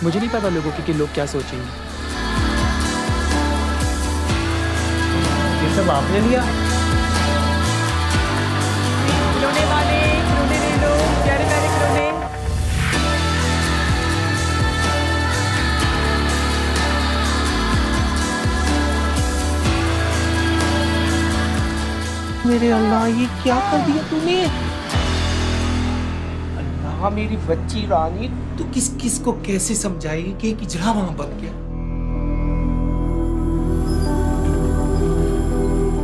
मुझे नहीं पता लोगों कि लोग क्या सोचेंगे। ये सब आपने लिया? खिलौने वाले, खिलौने ले लो, प्यारे प्यारे खिलौने। मेरे अल्लाह, ये क्या कर दिया तूने? अल्लाह मेरी बच्ची रानी, तू किस किस को कैसे समझाएगी कि एक इजरा वहां बन गया?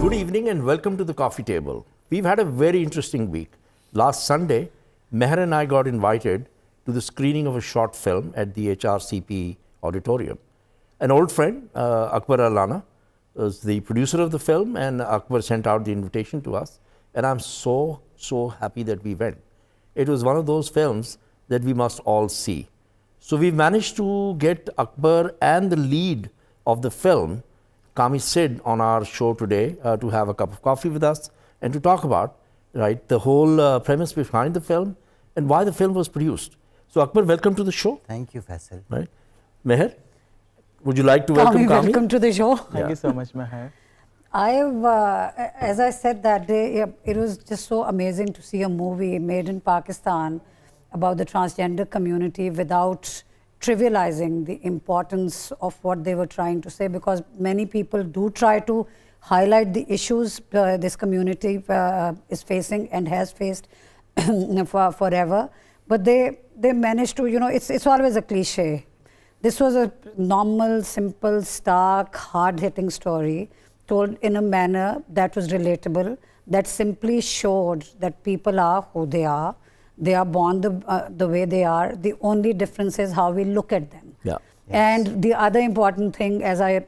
Good evening and welcome to the coffee table. We've had a very interesting week. Last Sunday, Mehr and I got invited to the screening of a short film at the HRCP auditorium. An old friend, Akbar Allana, was the producer of the film, and Akbar sent out the invitation to us. And I'm so happy that we went. It was one of those films that we must all see. So we managed to get Akbar and the lead of the film, Kami Sid, on our show today to have a cup of coffee with us and to talk about the whole premise behind the film and why the film was produced. So Akbar, welcome to the show. Thank you, Faisal. Right. Mehr, would you like to welcome Kami? Welcome to the show. Thank you so much, Mehr. As I said that day, it was just so amazing to see a movie made in Pakistan about the transgender community without trivializing the importance of what they were trying to say, because many people do try to highlight the issues this community is facing and has faced forever. But they managed to, it's always a cliche. This was a normal, simple, stark, hard-hitting story told in a manner that was relatable, that simply showed that people are who they are. They are born the way they are. The only difference is how we look at them. Yeah. Yes. And the other important thing, as I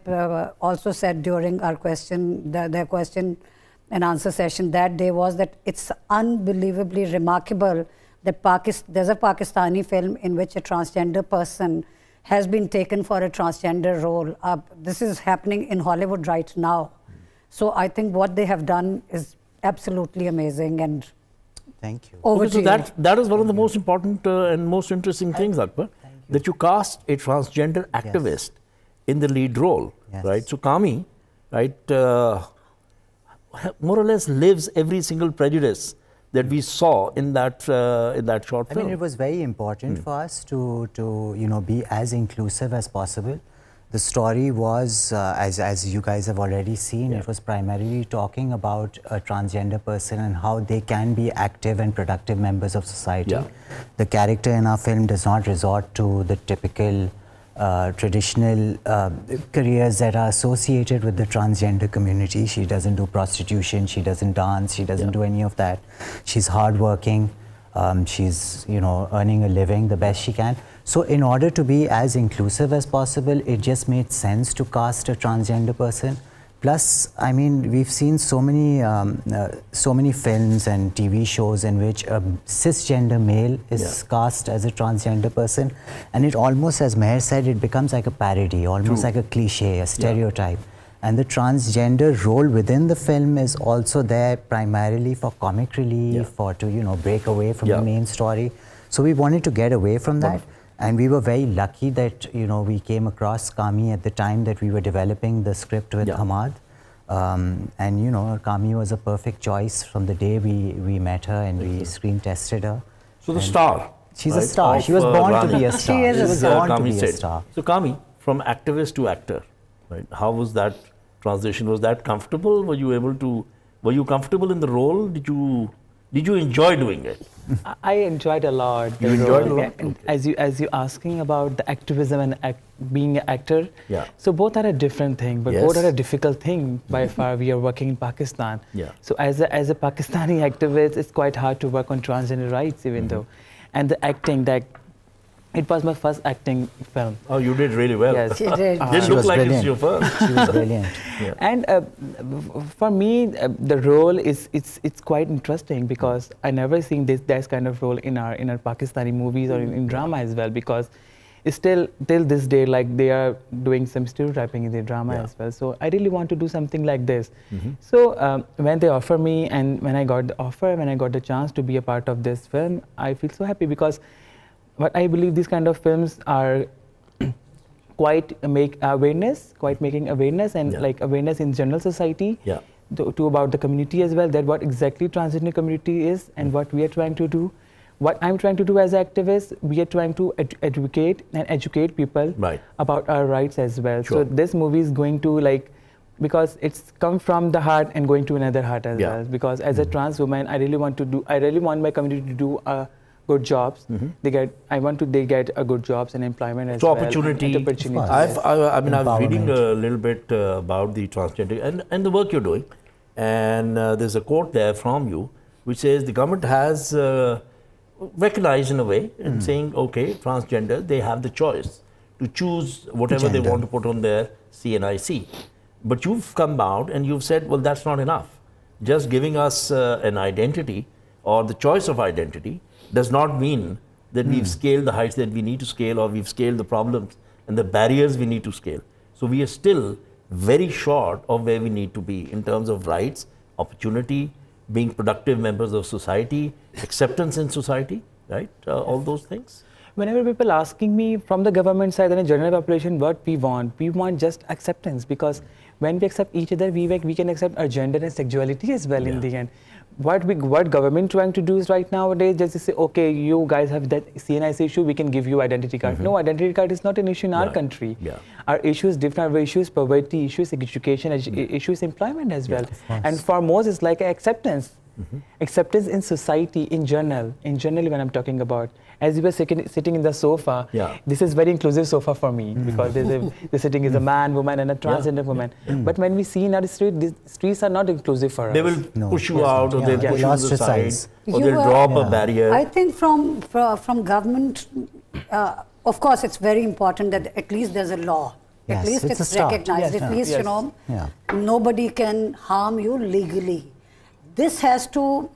also said during our their question and answer session that day, was that it's unbelievably remarkable that there's a Pakistani film in which a transgender person has been taken for a transgender role. This is happening in Hollywood right now. So I think what they have done is absolutely amazing. And Thank you. over Okay, to so you. that is one of the most important and most interesting things, Akbar, that you cast a transgender activist in the lead role, Yes. right? So Kami, right, more or less lives every single prejudice that we saw in that short film. I mean, it was very important for us to be as inclusive as possible. The story was, as you guys have already seen, it was primarily talking about a transgender person and how they can be active and productive members of society. Yeah. The character in our film does not resort to the typical traditional careers that are associated with the transgender community. She doesn't do prostitution, she doesn't dance, she doesn't do any of that. She's hardworking, she's earning a living the best she can. So in order to be as inclusive as possible, it just made sense to cast a transgender person. Plus, I mean, we've seen so many films and TV shows in which a cisgender male is cast as a transgender person, and it almost, as Mehr said, it becomes like a parody, almost like a cliche, a stereotype. And the transgender role within the film is also there primarily for comic relief, for to break away from the main story. So we wanted to get away from that. And we were very lucky that we came across Kami at the time that we were developing the script with Hamad. And Kami was a perfect choice from the day we met her and we screen tested her. So the star. She's a star. She was born to be a star. She is a born to Kami be a said. star. So Kami, from activist to actor, right? How was that transition? Was that comfortable? Were you comfortable in the role? Did you enjoy doing it? I enjoyed a lot. You enjoyed a lot? Okay. As you asking about the activism and being an actor. Yeah. So both are a different thing, but both are a difficult thing. By far, we are working in Pakistan. Yeah. So as a Pakistani activist, it's quite hard to work on transgender rights, even though, and the acting it was my first acting film. Oh, you did really well. Yes. She did. Didn't She look was like brilliant. it's your first. She was brilliant. And for me, the role it's quite interesting because I never seen this kind of role in our Pakistani movies or in drama as well, because it's still till this day like they are doing some stereotyping in the drama as well. So I really want to do something like this. So when they offer me and when I got the offer, when I got the chance to be a part of this film, I feel so happy because what I believe these kind of films are quite making awareness and like awareness in general society to about the community as well, that what exactly transgender community is and what we are trying to do. What I'm trying to do as an activist, we are trying to advocate and educate people about our rights as well. So this movie is going to like, because it's come from the heart and going to another heart as well. Because as a trans woman, I really want my community to do good jobs. They get a good jobs and employment as well. Opportunity. I was reading a little bit about the transgender and the work you're doing, and there's a quote there from you which says the government has recognized in a way and saying, okay, transgender, they have the choice to choose whatever they want to put on their CNIC. But you've come out and you've said, well, that's not enough. Just giving us an identity or the choice of identity does not mean that we've scaled the heights that we need to scale, or we've scaled the problems and the barriers we need to scale. So we are still very short of where we need to be in terms of rights, opportunity, being productive members of society, acceptance in society, right? All those things. Whenever people asking me from the government side and the general population what we want just acceptance, because when we accept each other, we can accept our gender and sexuality as well in the end. What government trying to do is right nowadays just to say, okay, you guys have that CNIC issue, we can give you identity card. No, identity card is not an issue in our country. Our issues different. Our issues poverty, issues education, issues employment as well. And for most, it's like acceptance. Acceptance in society in general when I'm talking about. As you were sitting in the sofa, this is very inclusive sofa for me because the sitting is a man, woman and a transgender woman. But when we see in our street, these streets are not inclusive for us. They will push you out, or they'll push you to the side, or they'll drop a barrier. I think from government, of course, it's very important that at least there's a law. At least it's recognized. At least, you know, nobody can harm you legally. This has to,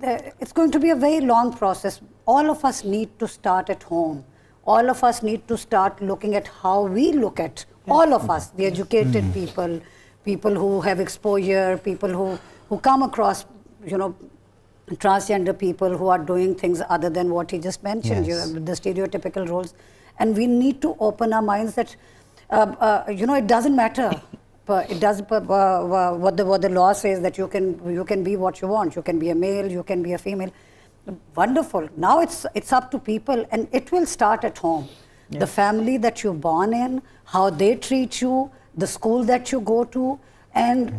it's going to be a very long process. All of us need to start at home. All of us need to start looking at how we look at, all of us, the educated people, people who have exposure, people who come across, you know, transgender people who are doing things other than what he just mentioned, you know, the stereotypical roles. And we need to open our minds that, you know, it doesn't matter. It does what the law says, that you can be what you want. You can be a male, you can be a female. Wonderful. Now it's up to people, and it will start at home. The family that you're born in, how they treat you, the school that you go to, and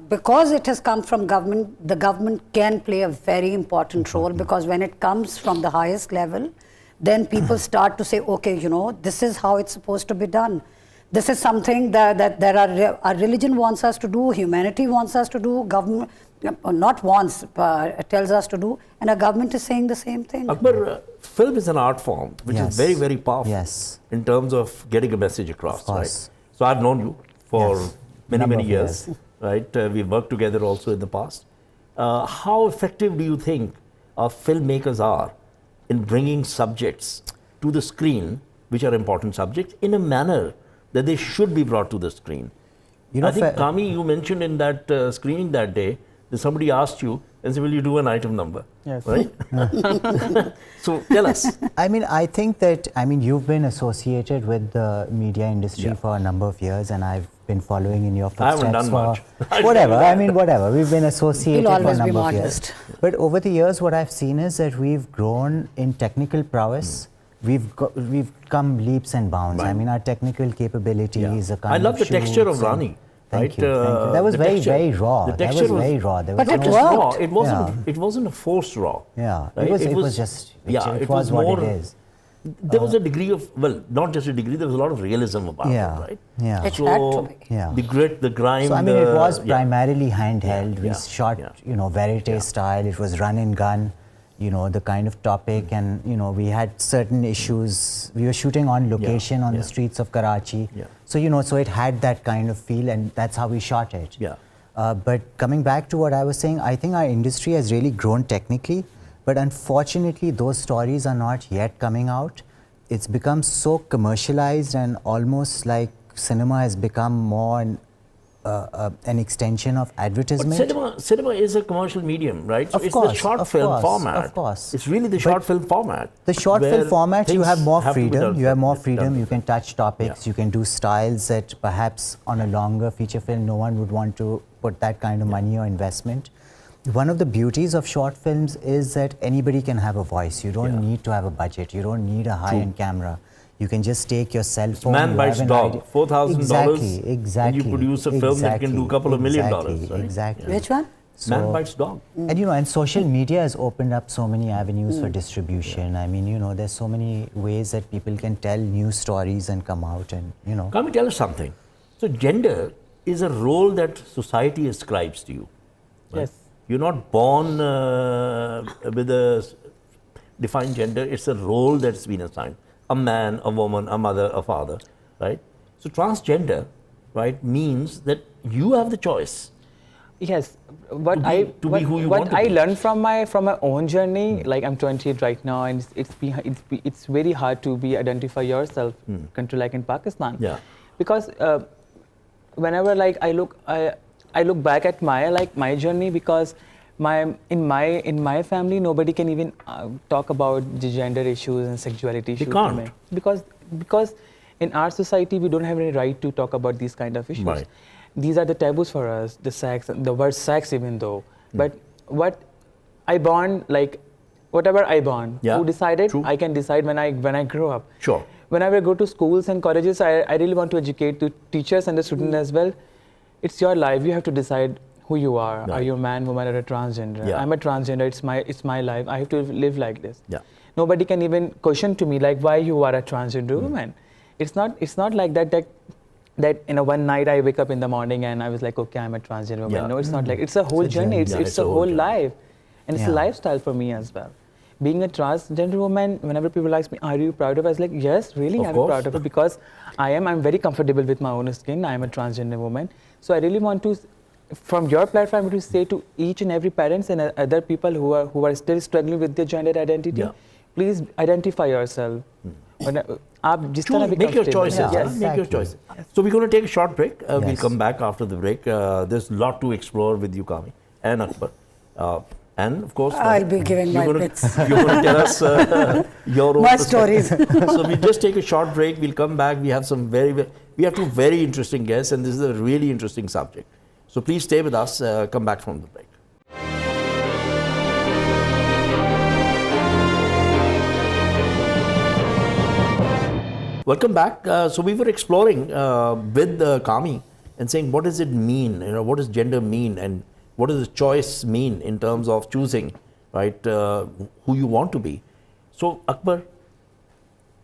because it has come from government, the government can play a very important role, because when it comes from the highest level, then people start to say, okay, you know, this is how it's supposed to be done. This is something that our religion wants us to do, humanity wants us to do, government, not wants, tells us to do, and our government is saying the same thing. Akbar, film is an art form which is very, very powerful in terms of getting a message across, right? So I've known you for many years, right? We've worked together also in the past. How effective do you think our filmmakers are in bringing subjects to the screen, which are important subjects, in a manner that they should be brought to the screen? You know, I think, Kami, you mentioned in that screening that day that somebody asked you and said, will you do an item number? Yes. Right? So tell us. I mean, I think that, I mean, you've been associated with the media industry for a number of years, and I've been following in your footsteps. I haven't done much. Whatever, I mean, whatever. We've been associated You'll for a always number be of years. modest. But over the years, what I've seen is that we've grown in technical prowess. We've come leaps and bounds. I mean, our technical capabilities, I love the texture of Rani. Thank you. That was very raw. The texture was very raw. But it raw. worked. It wasn't a forced raw. Yeah, right? it was just, it was more, what it is. There was a degree of, well, not just a degree, there was a lot of realism about it, right? Yeah. It had to be. The grit, the grime. So, I mean, it was primarily handheld. We shot, you know, verite style. It was run and gun, you know, the kind of topic. And, you know, we had certain issues. We were shooting on location on the streets of Karachi. So, you know, so it had that kind of feel, and that's how we shot it. But coming back to what I was saying, I think our industry has really grown technically. But unfortunately, those stories are not yet coming out. It's become so commercialized, and almost like cinema has become more an extension of But advertisement. cinema is a commercial medium, right? So Of it's the course, short of film course, format. of course. It's really the But short film format. The short where film format, you things have more to be freedom. done You have more done freedom. You can different. touch topics. Yeah. You can do styles that perhaps on a longer feature film, no one would want to put that kind of money or investment. One of the beauties of short films is that anybody can have a voice. You don't need to have a budget. You don't need a high-end camera. You can just take your cell phone. Man you bites have an dog. idea. $4,000. Exactly. And you produce a film that can do a couple of $1 million. Right? Exactly. Which one? Man bites dog. And and social media has opened up so many avenues for distribution. I mean, there's so many ways that people can tell new stories and come out and, Come and tell us something. So gender is a role that society ascribes to you. Right? Yes. You're not born with a defined gender. It's a role that's been assigned. A man, a woman, a mother, a father, right? So transgender, right, means that you have the choice. Yes, what To be- I to what, be who you what want to I be. learned from my own journey, like I'm 28 right now, and it's very hard to identify yourself, country like in Pakistan. Yeah. Because whenever I look back at my journey, because in my family nobody can even talk about the gender issues and sexuality issues. can't. Because in our society we don't have any right to talk about these kind of issues. Right. These are the taboos for us, the word sex even though. But what I born, whatever I born, Yeah, who decided? true. I can decide when I grow up. Sure. Whenever I go to schools and colleges, I really want to educate the teachers and the students as well. It's your life. You have to decide who you are. Right. Are you a man, woman, or a transgender? Yeah. I'm a transgender. It's my life. I have to live like this. Yeah. Nobody can even question to me why you are a transgender woman. It's not like that one night I wake up in the morning and I was like, okay, I'm a transgender woman. Yeah. No, it's not like it's a whole journey. It's a whole life, and it's a lifestyle for me as well. Being a transgender woman, whenever people ask me, are you proud of it? I was like, yes, really, Of I'm course. proud of it because I'm very comfortable with my own skin. I am a transgender woman. So I really want to, from your platform, to say to each and every parents and other people who are still struggling with their gender identity, Yeah. please identify yourself. आप जिस तरह भी Make your comfortable choices. हैं. Yeah, Yes. Make your choices. So we're going to take a short break. We'll Yes. come back after the break. There's a lot to explore with you, Kami and Akbar. And of course, I'll be giving you're my gonna, bits. You're going to tell us your own My perspective. stories. So we'll just take a short break. We'll come back. We have we have two very interesting guests, and this is a really interesting subject. So please stay with us. Come back from the break. Welcome back. So we were exploring with Kami and saying, what does it mean? What does gender mean, and what does the choice mean in terms of choosing, right, who you want to be? So Akbar,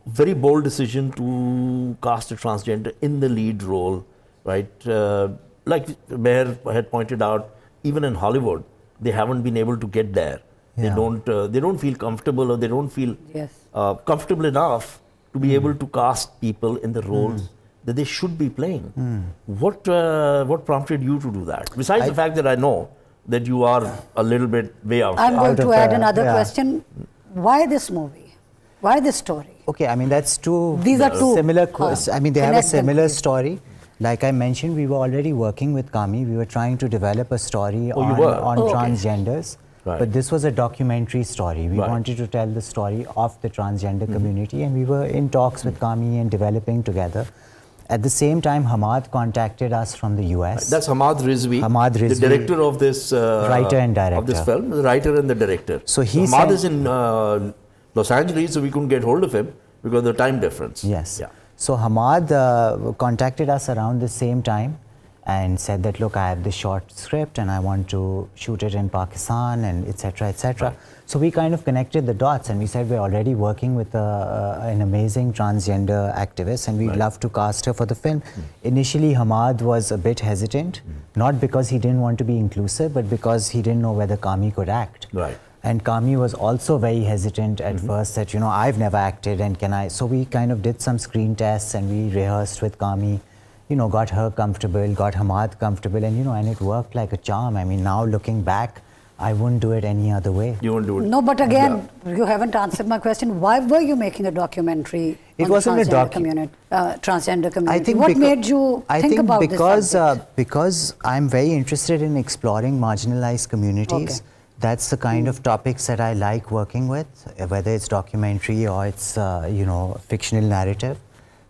very bold decision to cast a transgender in the lead role, right? Like Mehr had pointed out, even in Hollywood, they haven't been able to get there. Yeah. They don't feel comfortable, or they don't feel Yes. comfortable enough to be able to cast people in the roles that they should be playing. What prompted you to do that? Besides the fact that I know that you are a little bit way out I'm there. going Out to of, add another yeah. question. Why this movie? Why this story? Okay, I mean, that's two These are two, similar questions. I mean, they have a connect them, similar please. story. Like I mentioned, we were already working with Kami. We were trying to develop a story Oh, you were? on Oh, okay. transgenders. Right. But this was a documentary story. We Right. wanted to tell the story of the transgender community, and we were in talks with Kami and developing together. At the same time, Hamad contacted us from the US. That's Hamad Rizvi, Hamad the Rizvi, director of this writer and of this director. film, the writer and the director. So he Hamad said- is in Los Angeles, so we couldn't get hold of him because of the time difference. Yes. Yeah. So Hamad contacted us around the same time and said that, look, I have this short script and I want to shoot it in Pakistan and etc. etc. Right. So we kind of connected the dots and we said we're already working with an amazing transgender activist and we'd Right. love to cast her for the film. Initially, Hamad was a bit hesitant, not because he didn't want to be inclusive, but because he didn't know whether Kami could act. Right. And Kami was also very hesitant at first that, I've never acted and can I? So we kind of did some screen tests and we rehearsed with Kami, got her comfortable, got Hamad comfortable and, and it worked like a charm. I mean, now looking back, I wouldn't do it any other way. You won't do it. No, but again, you haven't answered my question. Why were you making a documentary It on wasn't a the transgender community? I think what made you think about this subject? Because I'm very interested in exploring marginalized communities. Okay. That's the kind of topics that I like working with, whether it's documentary or it's fictional narrative.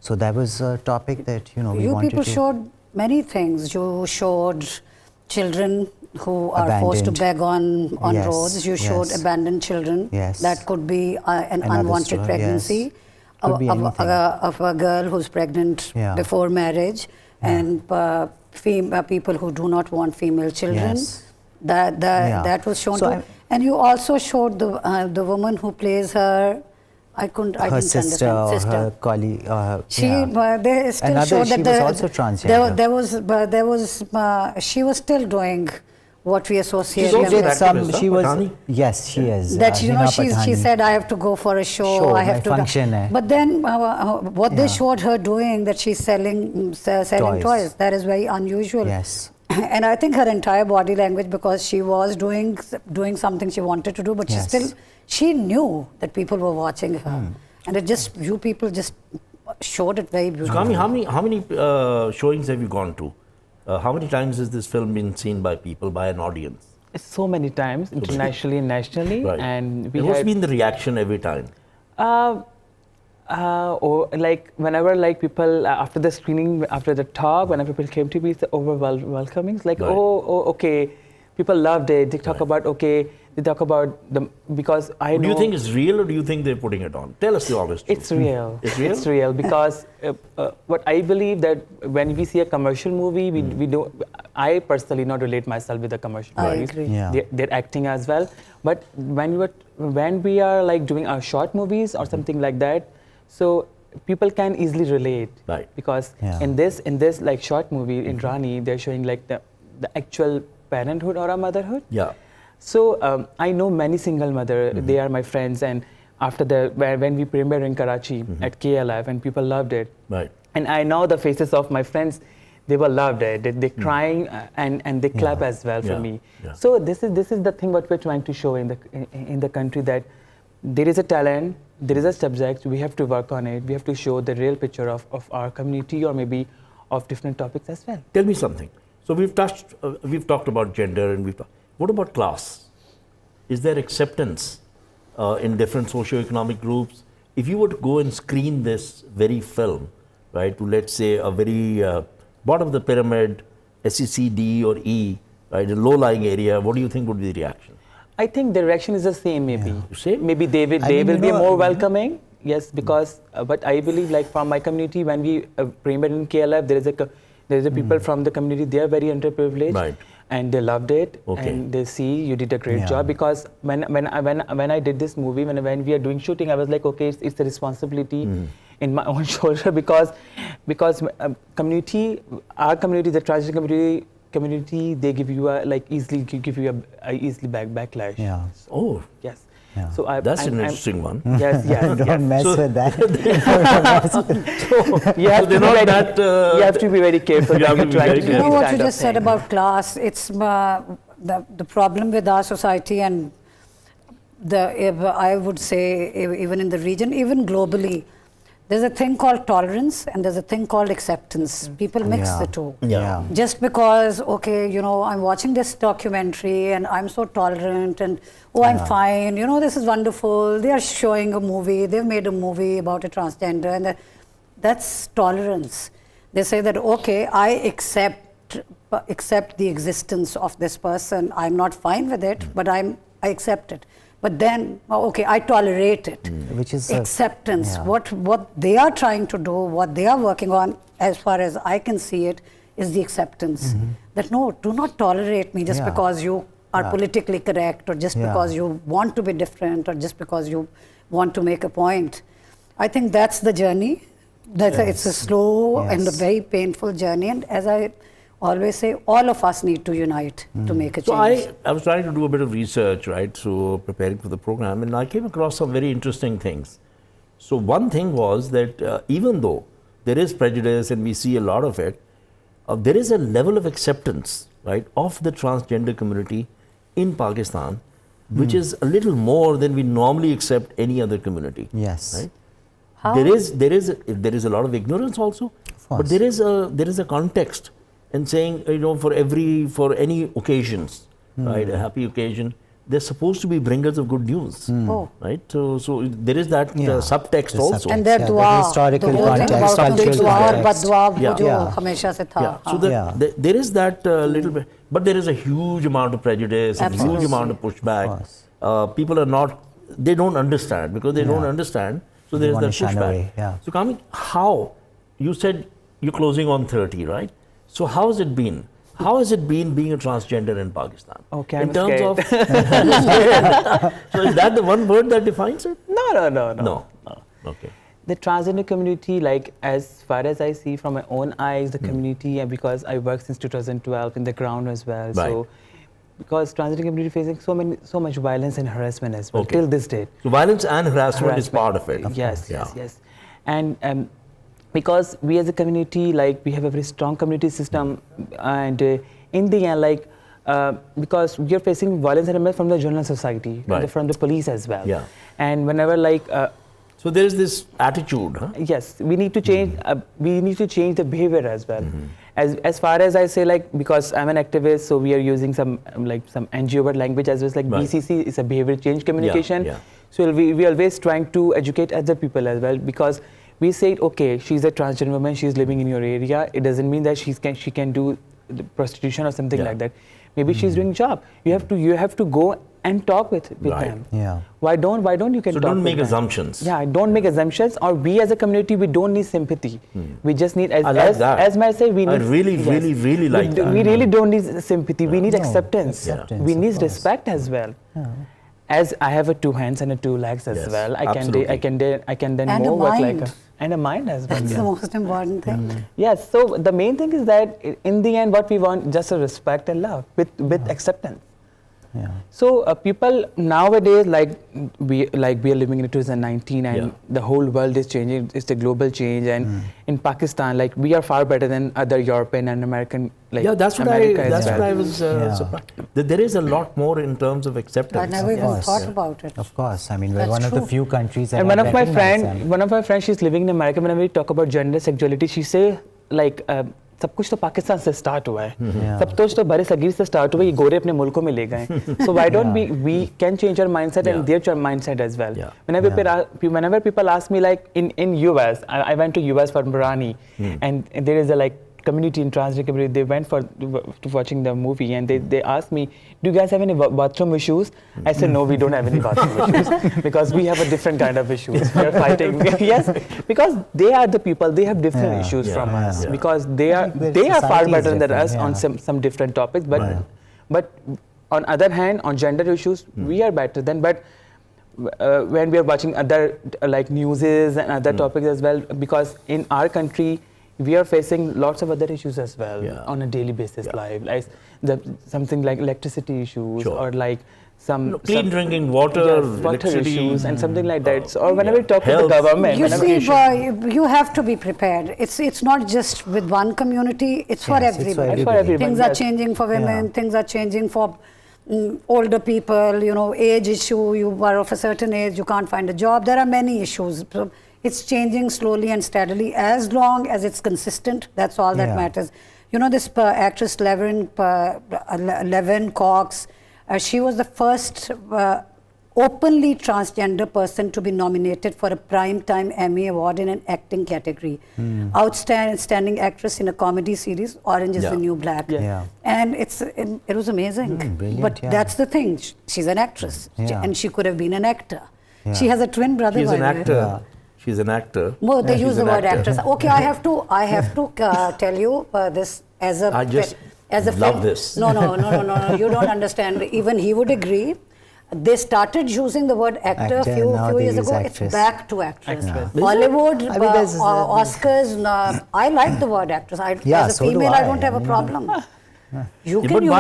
So that was a topic that we You wanted people to. showed many things. You showed children who are forced to beg on Yes, roads. You showed yes. abandoned children. Yes. That could be an Another unwanted story, pregnancy. yes. Could be anything. Of a girl who's pregnant Yeah. before marriage, and people who do not want female children. Yes. That was shown So too. And you also showed the woman who plays her. I didn't her sister understand. or Sister. her colleague. She they still Another, showed she that was also transgender. there was she was still doing what we associate. She's also with. an activist, she was. Patani? Yes, she is. That she Patani. said I have to go for a show. Show, I have my to. function hai. But then what they Yeah. showed her doing, that she's selling toys. That is very unusual. Yes. And I think her entire body language, because she was doing something she wanted to do, but Yes. she knew that people were watching her, and you people just showed it very beautifully. Kami, how many showings have you gone to? How many times has this film been seen by people, by an audience? So many times, internationally and nationally. Right. And we What's had, been the reaction every time? or like whenever like people after the screening, after the talk, whenever people came to me, it's welcoming. It's like, Right. oh, okay, people loved it. They talk Right. about they talk about because I know. Do you think it's real, or do you think they're putting it on? Tell us the honest truth. It's real. It's real? It's real because what I believe that when we see a commercial movie, we don't. I personally not relate myself with the commercial I movies. agree. Yeah. They're acting as well. But when we are like doing our short movies or something like that, so people can easily relate. Right. Because Yeah. in this like short movie in Rani, they're showing like the actual parenthood or a motherhood. Yeah. So I know many single mother. They are my friends, and after when we premiered in Karachi at KLF, and people loved it. Right. And I know the faces of my friends. They were loved it. They crying and they clap as well for Yeah. me. Yeah. So this is the thing what we're trying to show in the country, that there is a talent, there is a subject. We have to work on it. We have to show the real picture of our community, or maybe of different topics as well. Tell me something. So we've talked about gender, and what about class? Is there acceptance in different socio-economic groups? If you were to go and screen this very film, right, to let's say a very bottom of the pyramid, SEC, D or E, right, a low-lying area, what do you think would be the reaction? I think the reaction is the same, maybe. Same? Maybe they will be more welcoming. Yes, because but I believe like from my community, when we premiered in KLF, there is a people from the community. They are very underprivileged, Right. and they loved it. Okay. And they see you did a great Yeah. job. Because when I did this movie, when we are doing shooting, I was like, okay, it's a responsibility in my own shoulder, because community, our community, the transgender community, they give you a easily backlash. Yeah. Oh, Yes. Yeah. So that's I'm- an I'm- interesting one. Yes, yes. Don't mess So- with that. You have, they're to be not very, that, you have to be very careful you have when to you're be trying very to do You know these what kind you of just said things. about class? It's the problem with our society, and I would say even in the region, even globally, there's a thing called tolerance and there's a thing called acceptance. People mix Yeah. the two. Yeah. Just because, okay, I'm watching this documentary and I'm so tolerant and, I'm fine, this is wonderful. They are showing a movie, they've made a movie about a transgender, and that's tolerance. They say that, okay, I accept the existence of this person. I'm not fine with it, but I accept it. But then, okay, I tolerate it. Which is acceptance. yeah. What they are trying to do, what they are working on, as far as I can see it, is the acceptance. That no, do not tolerate me just Yeah. because you are politically correct, or just Yeah. because you want to be different, or just because you want to make a point. I think that's the journey. It's a slow and a Yes. very painful journey. And as I always say, all of us need to unite to make a So change. I was trying to do a bit of research, right, so preparing for the program, and I came across some very interesting things. So one thing was that even though there is prejudice and we see a lot of it, there is a level of acceptance, right, of the transgender community in Pakistan, which is a little more than we normally accept any other community. Yes. Right? How? There is a lot of ignorance also, but course. there is a context in saying, you know, for any occasions, right, a happy occasion, they're supposed to be bringers of good news, Oh. right? So there is that Yeah. subtext The also. And their Yeah, dua, the historical the whole thing context, about cultural dua और context. बददुआ वो Yeah. जो Yeah. हमेशा से था. Yeah, so Yeah. there is that little bit, but there is a huge amount of prejudice, a Absolutely. huge amount of pushback. Of People are not, they don't understand because they don't Yeah. understand, so They there is wanna that shun pushback. away, yeah. So Kami, how, you said you're closing on 30, right? So how has it been? How has it been being a transgender in Pakistan? Okay, in I'm terms scared. of, so is that the one word that defines it? No. No. Okay. The transgender community, like as far as I see from my own eyes, the community, and because I work since 2012 in the ground as well. Right. So, because transgender community facing so much violence and harassment as well Okay. till this date. So violence and harassment is part of it. Yes, Yeah. yes. And because we as a community, like we have a very strong community system, and in the end, like because we are facing violence and harassment from the general society, Right. from the police as well. Yeah. And whenever So there is this attitude, huh? yes, we need to change. We need to change the behavior as well. As far as I say, like because I'm an activist, so we are using some some NGO word language as well as like Right. BCC is a behavior change communication. yeah. So we always trying to educate other people as well, because we say, okay, she's a transgender woman, she's living in your area. It doesn't mean that she can do the prostitution or something Yeah. like that. Maybe she's doing job. You have to go and talk with Right. them. Yeah. Why don't you can So talk don't with make them? assumptions. Yeah, don't make assumptions. Or we as a community, we don't need sympathy. We just need, I like that. as Mehr say, we I need. really like that. We really don't need sympathy. We need No, acceptance. acceptance, We of need course. respect as well. As I have a 2 hands and a 2 legs as Yes, well, I absolutely. can then And a move with like mind. and a mind as well. That's the most important thing. Yes. So the main thing is that in the end, what we want just a respect and love with acceptance. Yeah. So people nowadays, we are living in 2019, and Yeah. the whole world is changing. It's the global change, and in Pakistan, like we are far better than other European and American. Like Yeah, that's what America as that's well. what I was Yeah. surprised. That there is a lot more in terms of acceptance. I never even course. thought about it. Of course. I mean, we're That's one of the true. few countries that And have recognized them. one of my friends, she's living in America. Whenever we talk about gender sexuality, she say like सब कुछ तो पाकिस्तान से start हुआ है सब कुछ तो बड़े सगीर से स्टार्ट हुआ, ये गोरे अपने मुल्कों में ले गए so why don't we can change our mindset and their mindset as well. Yeah. Whenever people ask me, like in US, I went to US for Murani, and there is a like community in transgender community. They went to watching the movie, and they asked me, do you guys have any bathroom issues? I said, no, we don't have any bathroom issues because we have a different kind of issues. We are fighting. Yes, because they are the people, they have different Yeah. issues from Yeah. us, Yeah. because I they are think the far society is better than different, us on yeah. some different topics, but on other hand, on gender issues, we are better than. But when we are watching other like newses and other topics as well, because in our country we are facing lots of other issues as well on a daily basis, like something like electricity issues, Sure. or like some Clean drinking water, yes, water electricity, issues and something like that. So, or whenever we talk Health. with the government, You whenever see, you have to be prepared. It's not just with one community, it's for Yes, it's for everybody. for everybody, Things are yes. changing for women, Yeah. things are changing for older people, age issue, you are of a certain age, you can't find a job. There are many issues. So it's changing slowly and steadily. As long as it's consistent, that's all that Yeah. matters. This actress Levin Cox, she was the first openly transgender person to be nominated for a Primetime Emmy Award in an acting category. Outstanding actress in a comedy series, Orange is the New Black. Yeah. And it was amazing. Brilliant, But yeah. that's the thing. She's an actress. Yeah. And she could have been an actor. Yeah. She has a twin brother. She's by an the way. actor. Yeah. She's an actor. Well, they She's use the an word actor. actress. Okay, I have to tell you this as a I just as a love this. No, you don't understand. Even he would agree. They started using the word actor a Actor, few now they years use ago. actress. It's back to actress. Actress. Hollywood, I mean, there's- Oscars. I like the word actress. Yeah, as a so do female, I I. don't have a Yeah. problem. You Yeah, can but use.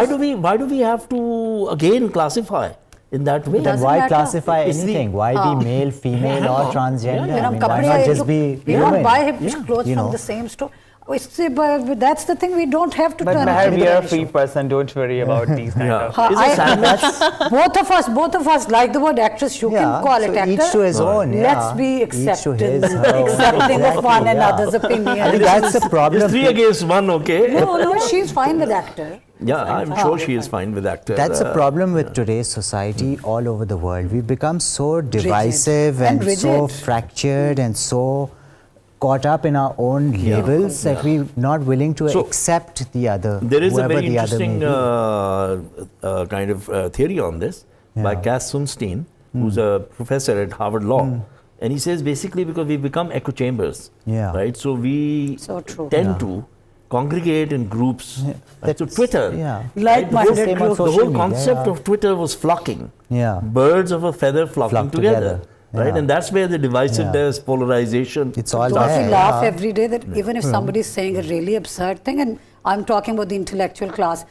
why do we have to again classify in that way? Then Doesn't why matter. classify It's the- anything? Why be male, female, or transgender? I mean, why kapde not ye just look- be you don't human? buy clothes You from know. the same store. But that's the thing, we don't have to But turn Mehr, it we into are an a free issue. person. Don't worry about these kind of. Is it sandwich? both of us like the word actress. You can call it so actor. each to his own. Let's be Each to accepting, his, her own. accepting of one Exactly, another's I opinion. think that's the problem. It's 3 against 1, okay? No, she's fine with actor. Yeah, I'm sure she is fine with actor. That's a problem with today's society all over the world. We've become so divisive And and so rigid. fractured and so caught up in our own labels that we're not willing to So, accept the other. There is a whoever very the other may interesting be. kind of theory on this by Yeah. Cass Sunstein, who's a professor at Harvard Law. And he says basically because we've become echo chambers, Yeah. right? So we So true. tend to congregate in groups. Right? So That's- Twitter, yeah. Like-minded Same on groups. the social whole media, concept yeah. of Twitter was flocking. Yeah. Birds of a feather flocking Flock together. together. Right? Yeah. And that's where the divisiveness, polarization. It's all Don't there. we laugh yeah. every day that even if somebody is saying a really absurd thing, and I'm talking about the intellectual class,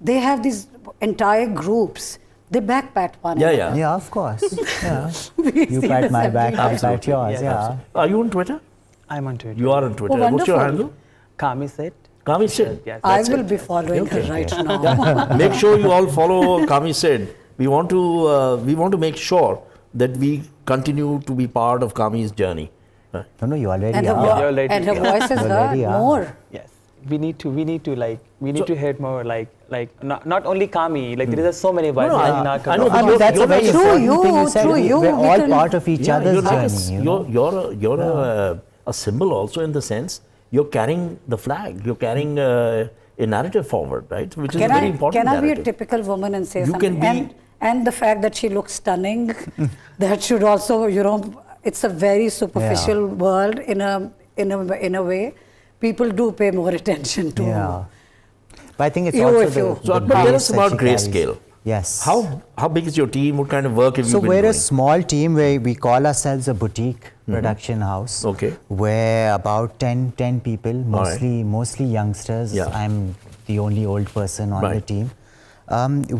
they have these entire groups. They backpat one Yeah, another. yeah. Yeah, of course. Yeah. We You see pat this my every back, day. I pat Absolutely. yours. Yes, Yeah. Are you on Twitter? I'm on Twitter. You are on Twitter. Oh, What's your wonderful. handle? Kami said. Kami Sid. Yes. I That's will it. be following her right now. Make sure you all follow Kami Sid. We want to make sure that we continue to be part of Kami's journey. No, you already and, her are. You're late. and her voice is Already heard are. more. Yes. We need to hear it more not only Kami, like there is so many voices in our I know, community. but I mean, that's a very Through important you, thing you said. through you, We're we all can- part of each other's journey. You know? you're a symbol also in the sense you're carrying the flag, you're carrying a narrative forward, right? Which is a very important Can I be a narrative. typical woman and say You something? can be- And the fact that she looks stunning, that should also, it's a very superficial world in a way. People do pay more attention to. Yeah. But I think it's You, also if the, you- So, the Akbar, tell grace us that about she carries. Grayscale. Yes. How big is your team? What kind of work have So you been we're doing? a small team where we call ourselves a boutique production house. Okay. We're about 10 people, mostly youngsters. Yeah. I'm the only old person on the Right. team.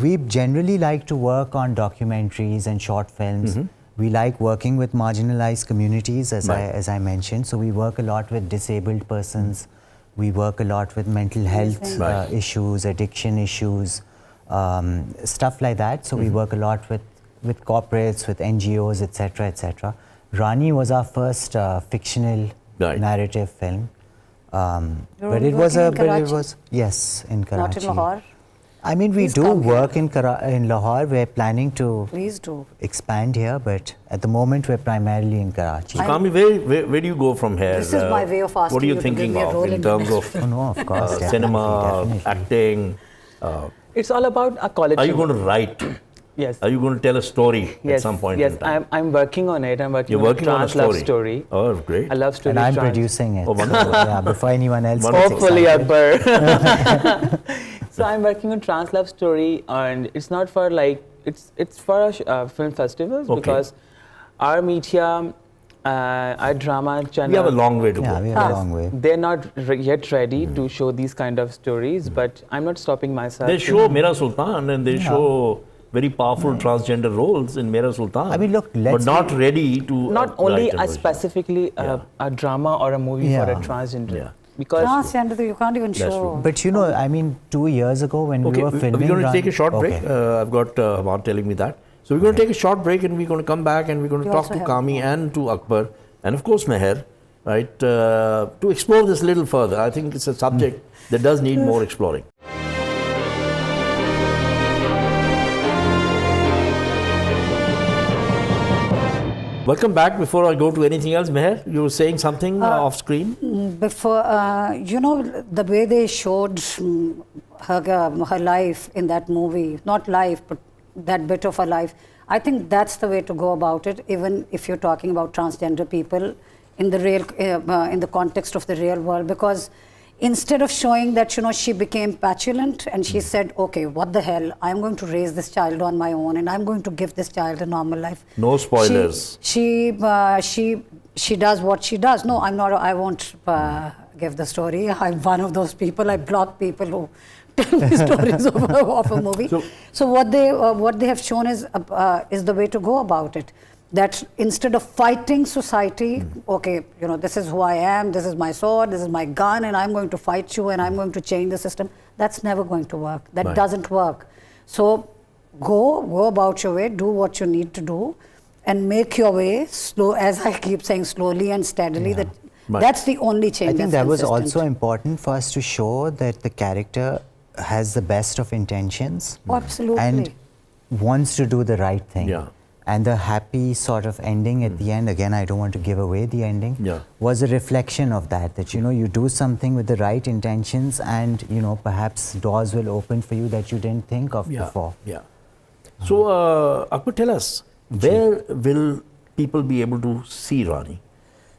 We generally like to work on documentaries and short films. We like working with marginalized communities, as I mentioned. So we work a lot with disabled persons. We work a lot with mental health Right. issues, addiction issues, stuff like that. So we work a lot with corporates, with NGOs, etc., etc. Rani was our first fictional Right. narrative film. You're But only it was working in Karachi? yes, in Karachi. Not in Lahore. I mean, we Please do come here. work in Lahore. We're planning to Please do. expand here, but at the moment we're primarily in Karachi. So, Kami, where do you go from here? This is my way of asking What are you you to give thinking me a of role in in the terms next of Oh no, of course, definitely, cinema, definitely. acting? It's all about a college. Are you going to write? Yes. Are you going to tell a story Yes. at some point Yes. in time? I'm working on it. I'm working You're on working a on a trans love story. story. Oh, great. A love story. And I'm trans- producing it. Oh, wonderful. Yeah, before anyone else gets Hopefully, excited. Akbar. So I'm working on trans love story, and it's not for it's for film festivals Okay. because our media, our drama channel. We have a long way to Yeah, go. we have a long way. They're not yet ready to show these kind of stories, but I'm not stopping myself. They to- show Mera Sultan and they show very powerful transgender roles in Mera Sultan. I mean, look, but let's not be- ready to not only write a a version. specifically Yeah. a drama or a movie for a Yeah. transgender. Yeah. Because Transgender, you can't even That's show. true. But you know, I mean, 2 years ago when Okay, we were filming, we're going to take a short break. Okay. I've got Haman telling me that. So we're going to take a short break and we're going to come back and we're going to You talk also to have- Kami and to Akbar and of course Mehr, right, to explore this a little further. I think it's a subject that does need more exploring. Welcome back. Before I go to anything else, Mehr, you were saying something off screen? Before, the way they showed her life in that movie, not life, but that bit of her life, I think that's the way to go about it, even if you're talking about transgender people in the real, in the context of the real world, because instead of showing that, she became petulant and she said, okay, what the hell, I'm going to raise this child on my own and I'm going to give this child a normal life. No spoilers. She does what she does. No, I'm not, I won't give the story. I'm one of those people, I block people who tell me stories of a movie. So what they have shown is the way to go about it. that instead of fighting society, okay, you know, this is who I am, this is my sword, this is my gun, and I'm going to fight you and I'm going to change the system, that's never going to work. That doesn't work. So go about your way, do what you need to do, and make your way slow, as I keep saying, slowly and steadily. That's the only change. I think that was also important for us to show that the character has the best of intentions. Absolutely. And wants to do the right thing. Yeah. And the happy sort of ending at the end, again, I don't want to give away the ending, was a reflection of that, you know, you do something with the right intentions and, you know, perhaps doors will open for you that you didn't think of before. Yeah. So, Akbar, tell us, where will people be able to see Rani?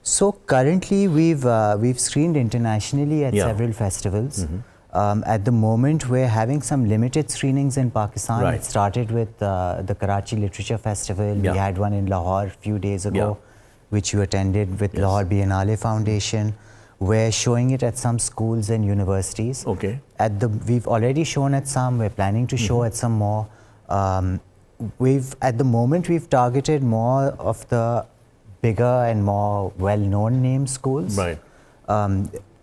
So currently we've screened internationally at several festivals. At the moment, we're having some limited screenings in Pakistan. It started with the Karachi Literature Festival. We had one in Lahore a few days ago, which you attended with Lahore Biennale Foundation. We're showing it at some schools and universities. Okay. We've already shown at some. We're planning to show at some more. At the moment, we've targeted more of the bigger and more well-known name schools. Right.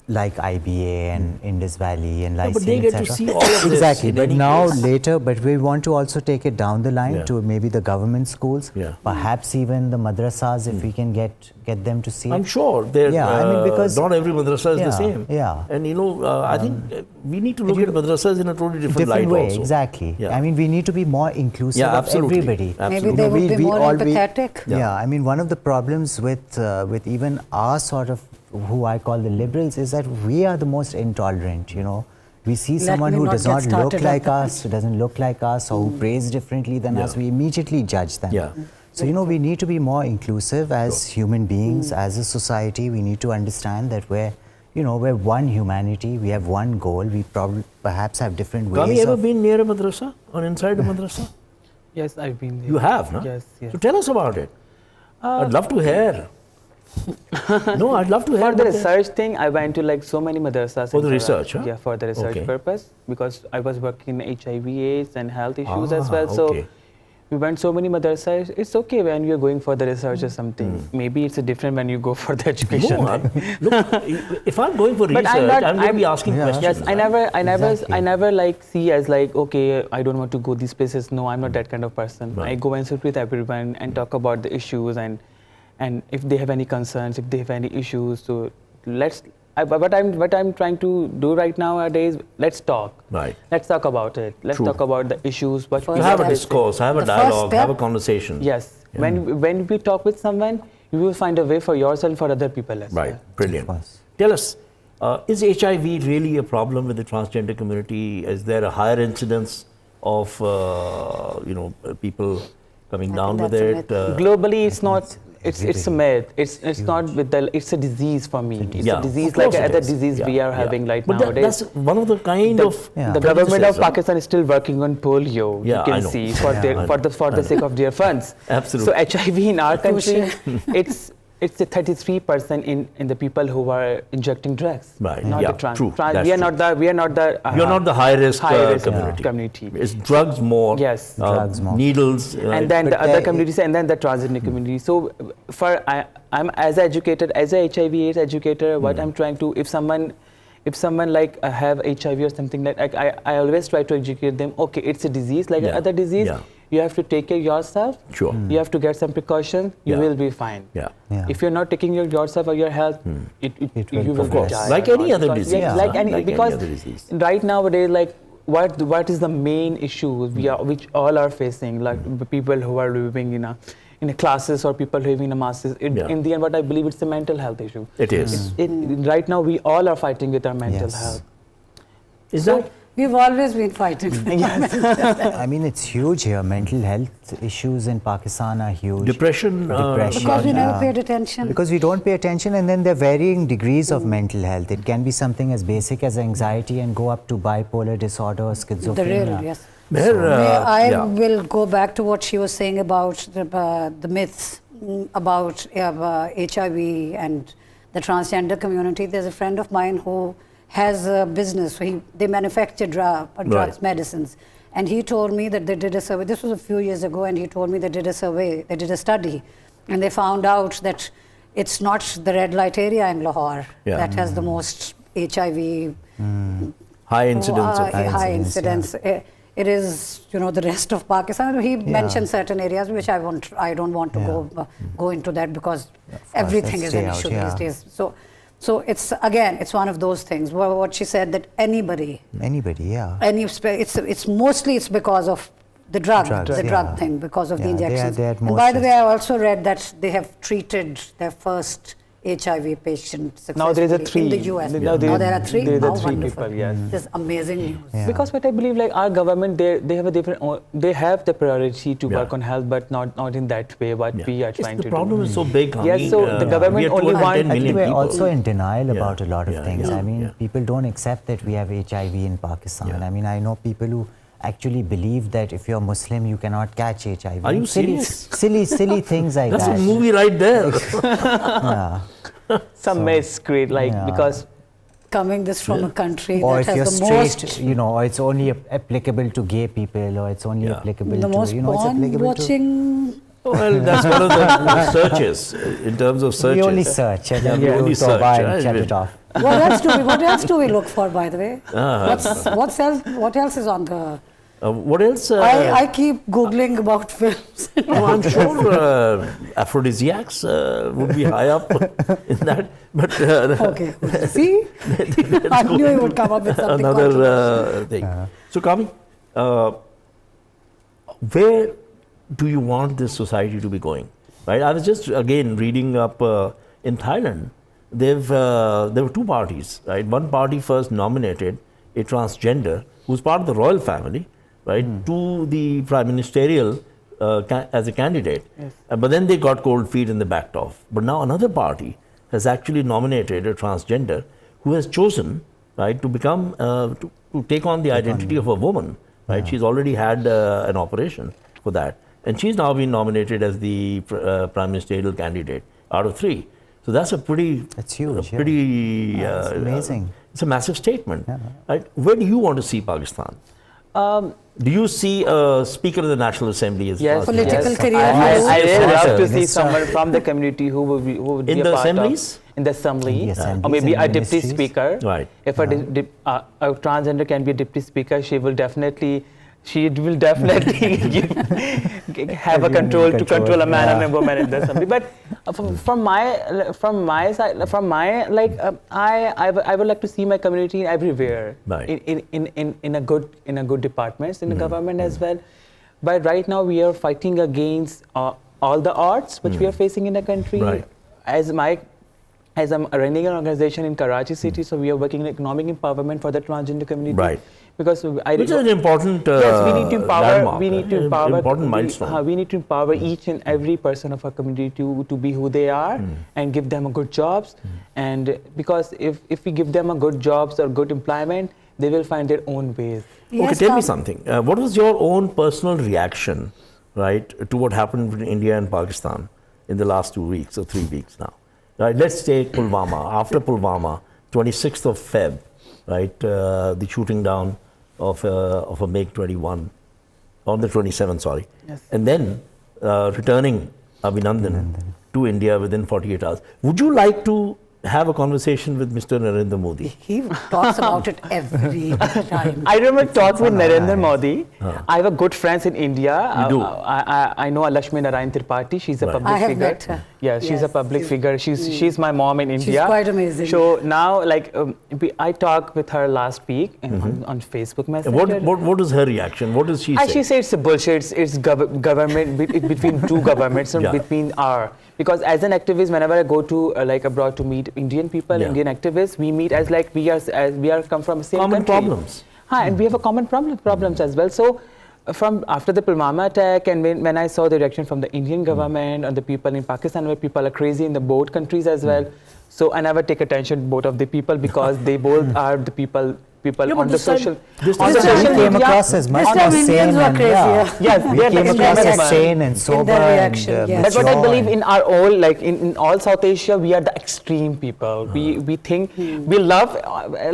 Like IBA and Indus Valley and Lyceum, but they get to see all of this. Exactly, but now later, but we want to also take it down the line to maybe the government schools, perhaps even the madrasas, if we can get them to see. I'm sure they're, I mean, because not every madrasa is the same. Yeah. And you know, I think we need to look at madrasas in a totally different light way, also. Exactly. I mean, we need to be more inclusive of everybody. Maybe they would be more empathetic. I mean, one of the problems with even our sort of, who I call the liberals, is that we are the most intolerant, you know. We see someone who does not look like us, who doesn't look like us, or who prays differently than us, we immediately judge them. So, you know, we need to be more inclusive as human beings, as a society. We need to understand that we're one humanity, we have one goal, we perhaps have different ways. Have you ever been near a madrasa or inside a madrasa? Yes, I've been there. You have, no? Yes, yes. So tell us about it. I'd love to hear. No, I'd love to hear. For the research thing, I went to like so many madrasas. For the research, huh? Yeah, for the research purpose, because I was working in HIV/AIDS and health issues as well. So we went so many madrasas. It's okay when you're going for the research or something. Maybe it's different when you go for the education. No, look, if I'm going for research, I'm going to be asking questions. Yes, I never like see as like, okay, I don't want to go these places. No, I'm not that kind of person. I go and sit with everyone and talk about the issues and if they have any concerns, if they have any issues. So what I'm trying to do right nowadays, let's talk. Right. Let's talk about it. Let's talk about the issues. You have a discourse, have a dialogue, have a conversation. Yes. When we talk with someone, you will find a way for yourself and for other people as well. Right. Brilliant. Tell us, is HIV really a problem with the transgender community? Is there a higher incidence of people coming down with it? Globally, it's not. It's a myth. It's not with the. It's a disease for me. It's a disease like other disease we are having right nowadays. That's one of the kind of. The government of Pakistan is still working on polio. You can see for the sake of their funds. Absolutely. So HIV in our country, it's a 33% in the people who are injecting drugs. Right. Not the trans. True. We are not the. You're not the high risk community. It's drugs more. Yes. Drugs more. Needles. And then the other communities, and then the transgender community. So, I'm as educated as a HIV/AIDS educator. What I'm trying to, if someone like have HIV or something like, I always try to educate them. Okay, it's a disease like other disease. You have to take care of yourself. Sure. You have to get some precautions. You will be fine. If you're not taking care of yourself or your health, you will die. Like any other disease. Like any because other disease. right nowadays, like what is the main issue which all are facing, like people who are living in a classes or people living in a masses. In the end, what I believe, it's a mental health issue. It is. Right now, we all are fighting with our mental health. Is that? We've always been fighting. I mean, it's huge here. Mental health issues in Pakistan are huge. Depression. Because we never paid attention. Because we don't pay attention, and then there are varying degrees of mental health. It can be something as basic as anxiety and go up to bipolar disorder or schizophrenia. The real, yes. So, I will go back to what she was saying about the myths about HIV and the transgender community. There's a friend of mine who has a business. They manufacture drugs, medicines. And he told me that they did a survey, this was a few years ago, and he told me they did a survey, they did a study, and they found out that it's not the red light area in Lahore that has the most HIV. High incidence of high incidence. It is, the rest of Pakistan. He mentioned certain areas which I don't want to go into that because everything is an issue these days. So it's one of those things. What she said that anybody, it's mostly because of the drug thing, because of the injections. And by the way, I also read that they have treated their first HIV patient successfully in the US. Now there are three. Now wonderful. People, yes. Just amazing news. Because what I believe, like our government, they have a different, they have the priority to work on health, but not in that way. What we are trying to do. The problem is so big. Yes, so the government only wants. I think we're also in denial about a lot of things. I mean, people don't accept that we have HIV in Pakistan. I mean, I know people who actually believe that if you're Muslim, you cannot catch HIV. Are you serious? Silly things like that. That's a movie right there. Some myths create because coming this from a country or that if you're has the straight, most, or it's only applicable to gay people, or it's only applicable the to, most porn watching. Well, that's one of the searches in terms of searches. We only search and then we only search and shut it off. What else do we look for, by the way? What else is on the? What else? I keep Googling about films. I'm sure aphrodisiacs would be high up in that. But okay, see, I knew you would come up with something. Another thing. So, Kami, where do you want this society to be going? Right. I was just again reading up in Thailand. There were two parties. Right. One party first nominated a transgender who's part of the royal family. Right, to the prime ministerial as a candidate. Yes. But then they got cold feet and they backed off. But now another party has actually nominated a transgender who has chosen, right, to become, to take on the identity of a woman. Right, she's already had an operation for that. And she's now been nominated as the prime ministerial candidate out of 3. So that's a pretty... That's huge. That's amazing. It's a massive statement. Yeah. Right? Where do you want to see Pakistan? Do you see a Speaker of the National Assembly as political career? I really love to see someone from the community who would be in the assemblies? In the assembly, or maybe a deputy speaker. Right. If a transgender can be a deputy speaker, she will definitely have a control to control a man and a woman in the assembly. But from my side, I would like to see my community everywhere, in a good departments in the government as well. But right now we are fighting against all the odds which we are facing in the country. Right. As I'm running an organization in Karachi city, so we are working in economic empowerment for the transgender community. Right. Because which is an important yes, we need to empower. landmark, we need to empower. Important milestone. We need to empower each and every person of our community to be who they are and give them a good jobs. And because if we give them a good jobs or good employment, they will find their own ways. Yes, okay, tell me something. What was your own personal reaction, right, to what happened between India and Pakistan in the last 2 weeks or 3 weeks now? Right, let's take Pulwama. After Pulwama, 26th of Feb, right, the shooting down of a MiG-21, on the 27th, sorry. Yes. And then returning Abhinandan to India within 48 hours. Would you like to have a conversation with Mr. Narendra Modi? He talks about it every time. I remember talk with Narendra Modi. I have a good friends in India. You do? I know Lakshmi Narayan Tripathi. She's a public I have figure. met her. Yeah, she's a public figure. She's my mom in India. She's quite amazing. So now, I talked with her last week on Facebook Messenger. What is her reaction? What does she say? She said it's a bullshit. It's government between two governments, not between our. Because as an activist, whenever I go to abroad to meet Indian people, Indian activists, we meet as we are come from the same common country. Problems. And we have a common problems as well. So from after the Pulwama attack, and when I saw the reaction from the Indian government and the people in Pakistan, where people are crazy in the both countries as well. So I never take attention to both of the people because they both are the people people Yeah, but on the this time- social this on time the we social came media. across as much This more time Indians sane were and crazier. Yes, we they're came the across extreme as sane and sober reaction, and yes. But what I mature believe and- in our all, like in all South Asia, we are the extreme people. We think we love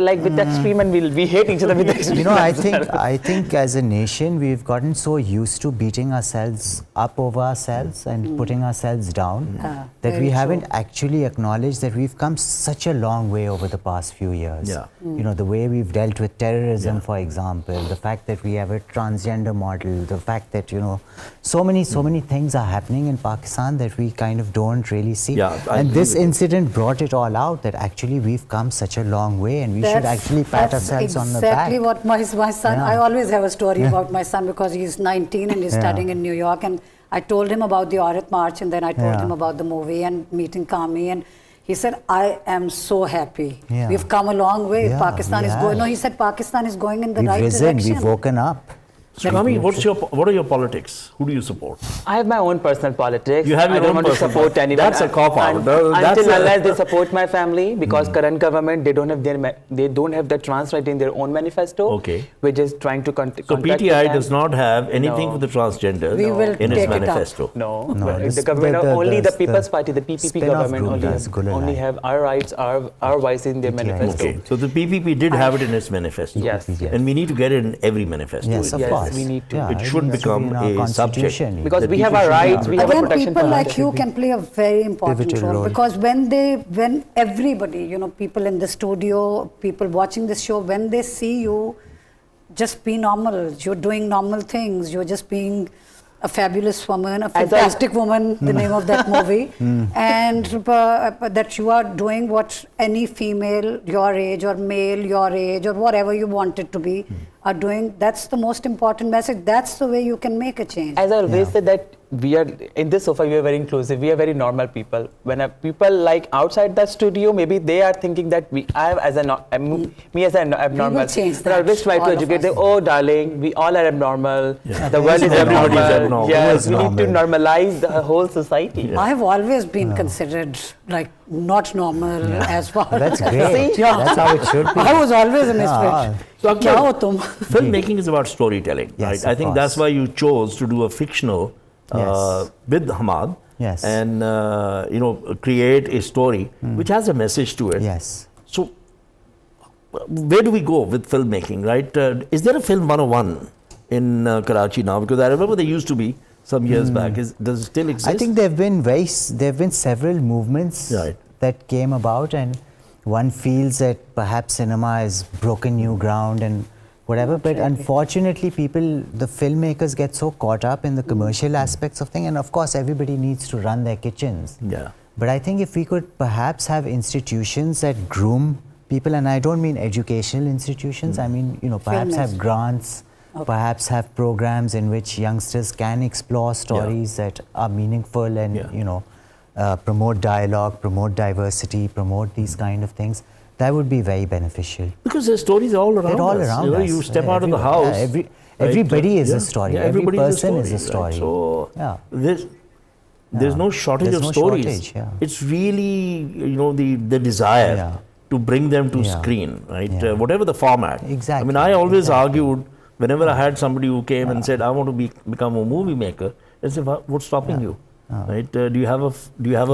like with the extreme, and we hate each other with the extreme. You know, as well. I think as a nation we've gotten so used to beating ourselves up over ourselves and putting ourselves down that very we true. haven't actually acknowledged that we've come such a long way over the past few years. Yeah. You know, the way we've dealt with terrorism, for example, the fact that we have a transgender model, the fact that, you know, so many things are happening in Pakistan that we kind of don't really see. Yeah, I and agree this with you. incident brought it all out that actually we've come such a long way and we should actually pat ourselves on the back. Exactly what my son, Yeah. I always have a story about my son because he's 19 and he's studying in New York, and I told him about the Aurat March, and then I told Yeah. him about the movie and meeting Kami, and he said, I am so happy. Yeah. We've come a long way. Yeah, Pakistan we is have. going, no, he said Pakistan is going in the We've right risen, direction. we've woken up. So, Kami, what are your politics? Who do you support? I have my own personal politics. You have your I don't own want to personal support politics. anyone. That's a cop-out. That's Until a- unless they support my family, because current government they don't have they don't have the trans right in their own manifesto. Okay. We're just trying to So contact with PTI them. does not have anything No. for the transgenders We will in its take it up. manifesto. No, No, but this- the government the- only the the People's Party, the PPP spin-off government group does, Gulal only Hai. have our rights, our voice in their PTI. manifesto. Okay, so the PPP did have it in its manifesto. Yes, yes. And we need to get it in every manifesto. Yes, of Yes, course. we need to. Yeah, It should needs to be become in our a subject. constitution. Because that we have people our should rights, be we have a Again, protection people for like us. you can play a very important Pivotal role. because when everybody, you know, people in the studio, people watching this show, when they see you, just be normal. You're doing normal things. You're just being a fabulous woman, a fantastic woman, the name of that movie, and that you are doing what any female your age or male your age or whatever you want it to be are doing. That's the most important message. That's the way you can make a change. As I always say that we are in this sofa, we are very inclusive. We are very normal people. When people like outside the studio, maybe they are thinking that me as an abnormal. change But I that, always try all to of educate us. them. Oh, darling, we all are abnormal. Yeah. The world is Everybody is abnormal. abnormal. Yes, Who we is need to normal? normalize the whole society. I have always been considered like not normal as far That's as great. Yeah. That's how it should be. I was always a Yeah. misfit. So, Kya ho tum? filmmaking is about storytelling, Yes, right? I of think course. that's why you chose to do a fictional Yes. with Hamad, Yes. and create a story which has a message to it. Yes. So, where do we go with filmmaking, right? Is there a film 101 in Karachi now? Because I remember there used to be some years back. Does it still exist? I think there have been several movements Right. that came about, and one feels that perhaps cinema has broken new ground and whatever. But unfortunately, the filmmakers get so caught up in the commercial aspects of things, and of course, everybody needs to run their kitchens. Yeah. But I think if we could perhaps have institutions that groom people, and I don't mean educational institutions, I mean, perhaps have grants, perhaps have programs in which youngsters can explore stories that are meaningful and, promote dialogue, promote diversity, promote these kind of things. That would be very beneficial. Because there's stories all around They're all us. around us. You step Yeah, out of the everywhere. house. Yeah, everybody is Yeah. a story. Yeah, Every everybody person is a right? story. So Yeah. there's no shortage There's of no stories. shortage, yeah. It's really the desire Yeah. to bring them to Yeah. screen, right? Yeah. Whatever the format. Exactly. I mean, I always Exactly. argued whenever I had somebody who came and said, "I want to become a movie maker," I said, "What's stopping you? Right? Do you have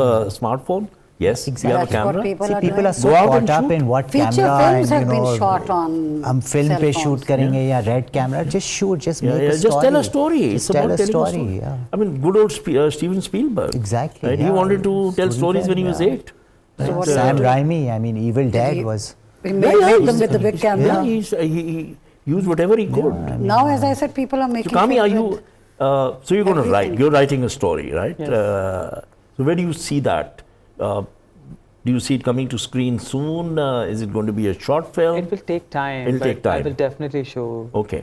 a smartphone? Yes. Do you have a That's what camera? people See, are people doing. are so Go out caught and up shoot. in what Feature camera films and, have been shot on हम film cell पे phones. shoot करेंगे या red camera, just shoot, just make a Just story. tell a story. Just It's tell about a telling story. Yeah. I mean, good old Steven Spielberg. Exactly, Right? He yeah. wanted to tell Student stories when he film, was yeah. 8. So what Sam do? Raimi, I mean, Evil Dead He- was. We made them with the big camera. Yeah, he used whatever he could. Now, as I said, people are making. So, Kami, are films you? with- So you're going to write. Everything. You're writing a story, right? Yes. So where do you see that? Do you see it coming to screen soon? Is it going to be a short film? It will take time. It'll but take time. I will definitely show. Okay.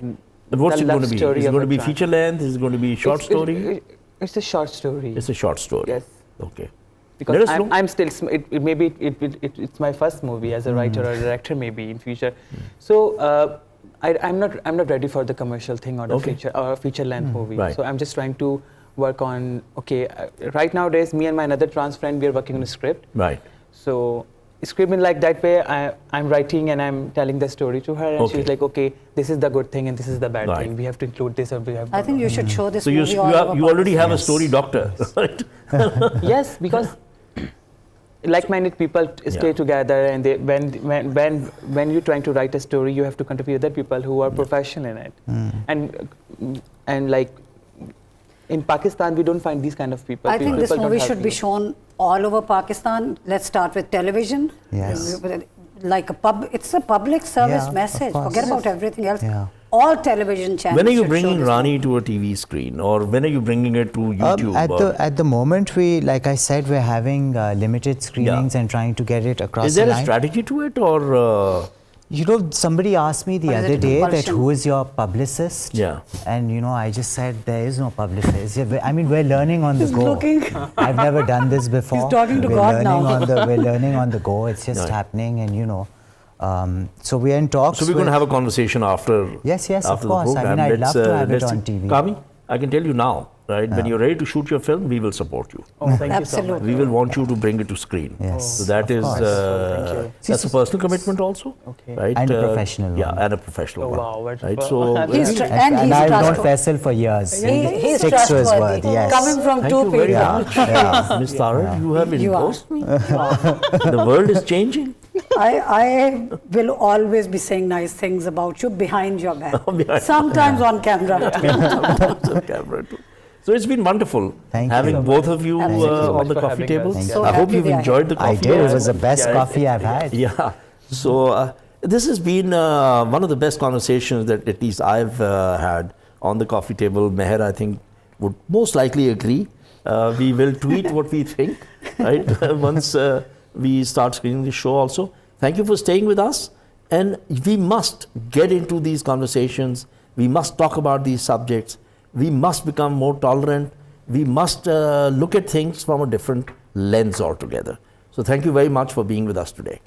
But what's the it going love to be? story Is it of going to a be trans- feature length? Is it going to be short story? It's a short story. It's a short story. Yes. Okay. Because Let us know. I'm still, it's my first movie as a writer or director maybe in future. So I'm not ready for the commercial thing or the feature length movie. Right. So I'm just trying to work on, right nowadays, me and my another trans friend, we are working on a script. Right. So script in like that way. I'm writing and I'm telling the story to her, and Okay. she's like, okay, this is the good thing and this is the bad Right. thing. We have to include this or we have. I think you should show this So you, movie you, all have, over you already have a Yes. story doctor, right? Yes, because like-minded people stay Yeah. together, and they, when you're trying to write a story, you have to contribute with other people who are professional in it, and like in Pakistan, we don't find these kind of people. I think this People don't movie help should be you. shown all over Pakistan. Let's start with television. Yes. Like it's a public service Yeah, of message. course. Forget about everything else. Yeah. All television channels. When are you should show bringing this Rani to a TV screen, or when are you bringing it to YouTube? At the moment, like I said, we're having limited screenings and trying to get it across Is there the a line. strategy to it, or You know, somebody asked me the Or is other it day that compulsion? who is your publicist? Yeah. And you know, I just said there is no publicist. I mean, we're learning on the go. looking. I've never done this before. talking to we're God learning now. We're learning on the go. It's just Right. happening, and you know, so we're in talks. so we're going to with- have a conversation after? Yes, yes, of after course. The I program. mean, I'd love to have it let's on see. TV. Kami, I can tell you now, right? When you're ready to shoot your film, we will support you. Oh, thank you so much. Absolutely. We will want you to bring it to screen. Yes, So that of is course. Thank you. that's a personal commitment also, Okay. right? And a professional Yeah, one. and a professional Oh, one. wow, what- right? wow. So He's very- tr- and and he's I've known trustworthy. Faisal for years. He's sticks to his trustworthy. word. Yes. Coming from Thank two you very people. much, Ms. Tarar. You have You are. endorsed me. The world is changing. I will always be saying nice things about you behind your back. Behind- Sometimes on camera. On camera too. So it's been wonderful Thank you having so both of you Thank you so on much the for coffee having table. us. So I hope happy you've we are enjoyed the I coffee. did. It also. was the best Yeah. coffee I've had. Yeah. So this has been one of the best conversations that at least I've had on the coffee table. Mehr, I think, would most likely agree. We will tweet what we think, right? Once we start screening the show also. Thank you for staying with us. And we must get into these conversations. We must talk about these subjects. We must become more tolerant. We must look at things from a different lens altogether. So thank you very much for being with us today.